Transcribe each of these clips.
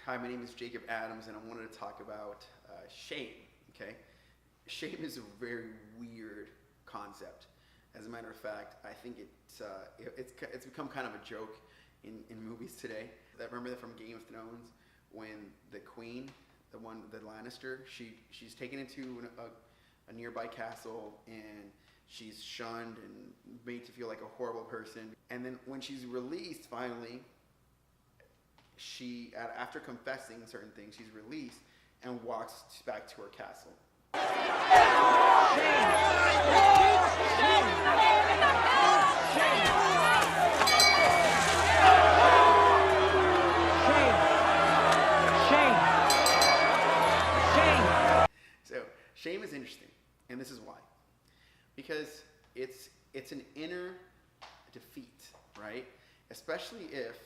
Hi, my name is Jacob Adams, and I wanted to talk about shame. Okay, shame is a very weird concept. As a matter of fact, I think it's become kind of a joke in movies today. Remember that from Game of Thrones, when the queen, the Lannister, she's taken into a nearby castle, and she's shunned and made to feel like a horrible person. And then when she's released finally, after confessing certain things, she's released and walks back to her castle. So shame is interesting, and this is why. Because it's an inner defeat, right? Especially if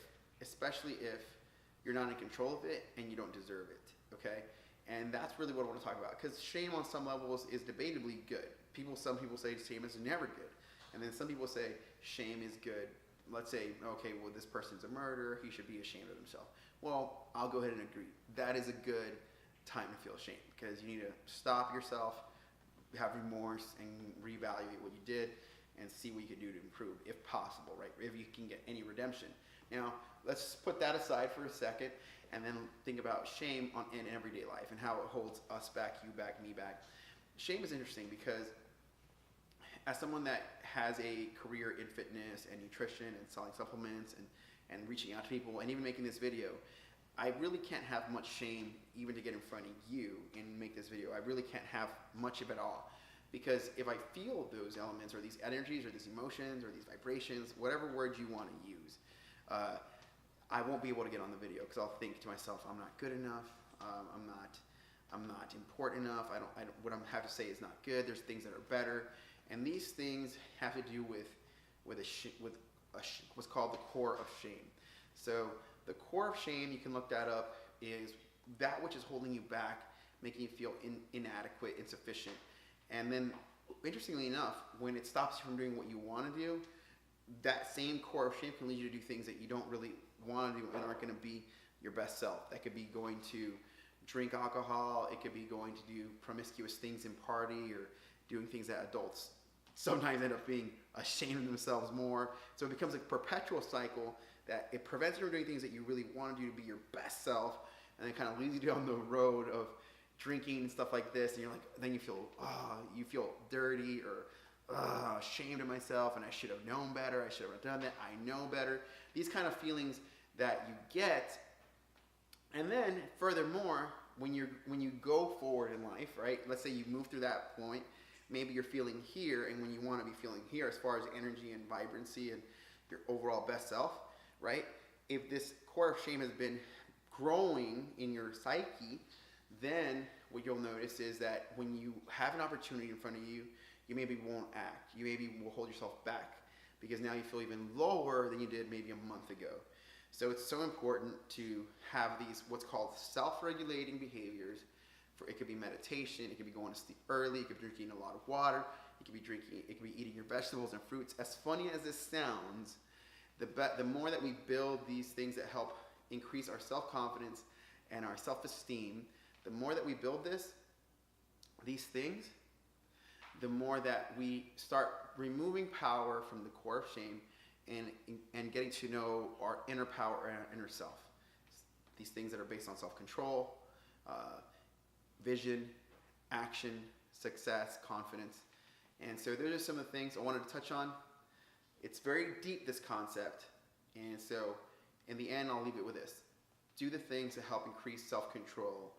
you're not in control of it and you don't deserve it, okay? And that's really what I want to talk about, because shame on some levels is debatably good. Some people say shame is never good, and then some people say shame is good. Let's say, okay, well, this person's a murderer, he should be ashamed of himself. Well, I'll go ahead and agree. That is a good time to feel shame, because you need to stop yourself, have remorse, and reevaluate what you did and see what you can do to improve, if possible, right? If you can get any redemption. Now, let's put that aside for a second and then think about shame in everyday life and how it holds us back, you back, me back. Shame is interesting because as someone that has a career in fitness and nutrition and selling supplements and reaching out to people and even making this video, I really can't have much shame even to get in front of you and make this video. I really can't have much of it all. Because if I feel those elements or these energies or these emotions or these vibrations, whatever words you want to use, I won't be able to get on the video because I'll think to myself, I'm not good enough, I'm not important enough, what I have to say is not good, there's things that are better. And these things have to do with what's called the core of shame. So the core of shame, you can look that up, is that which is holding you back, making you feel inadequate, insufficient. And then, interestingly enough, when it stops you from doing what you want to do, that same core of shame can lead you to do things that you don't really want to do and aren't going to be your best self. That could be going to drink alcohol, it could be going to do promiscuous things in party, or doing things that adults sometimes end up being ashamed of themselves more. So it becomes a perpetual cycle that it prevents you from doing things that you really want to do to be your best self, and it kind of leads you down the road of drinking and stuff like this, and you're like, then you feel dirty or ashamed of myself, and I should have known better, I should have done that, I know better. These kind of feelings that you get. And then furthermore, when you go forward in life, right, let's say you move through that point, maybe you're feeling here, and when you want to be feeling here as far as energy and vibrancy and your overall best self, right, if this core of shame has been growing in your psyche, then what you'll notice is that when you have an opportunity in front of you, you maybe won't act. You maybe will hold yourself back because now you feel even lower than you did maybe a month ago. So it's so important to have these what's called self-regulating behaviors. It could be meditation, it could be going to sleep early, it could be drinking a lot of water, it could be eating your vegetables and fruits. As funny as this sounds, the more that we build these things that help increase our self-confidence and our self-esteem, the more that we build these things, the more that we start removing power from the core of shame and getting to know our inner power and our inner self. These things that are based on self-control, vision, action, success, confidence. And so those are some of the things I wanted to touch on. It's very deep, this concept. And so in the end, I'll leave it with this. Do the things to help increase self-control,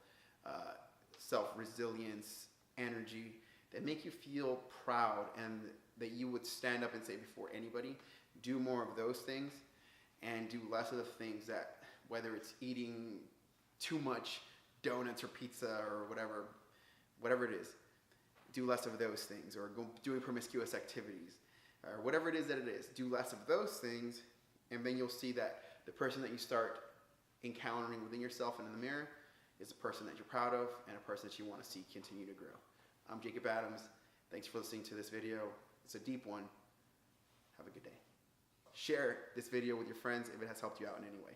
self-resilience, energy, that make you feel proud and that you would stand up and say before anybody. Do more of those things and do less of the things that, whether it's eating too much donuts or pizza or whatever it is, do less of those things, or doing promiscuous activities, or whatever it is that it is. Do less of those things, and then you'll see that the person that you start encountering within yourself and in the mirror is a person that you're proud of and a person that you want to see continue to grow. I'm Jacob Adams. Thanks for listening to this video. It's a deep one. Have a good day. Share this video with your friends if it has helped you out in any way.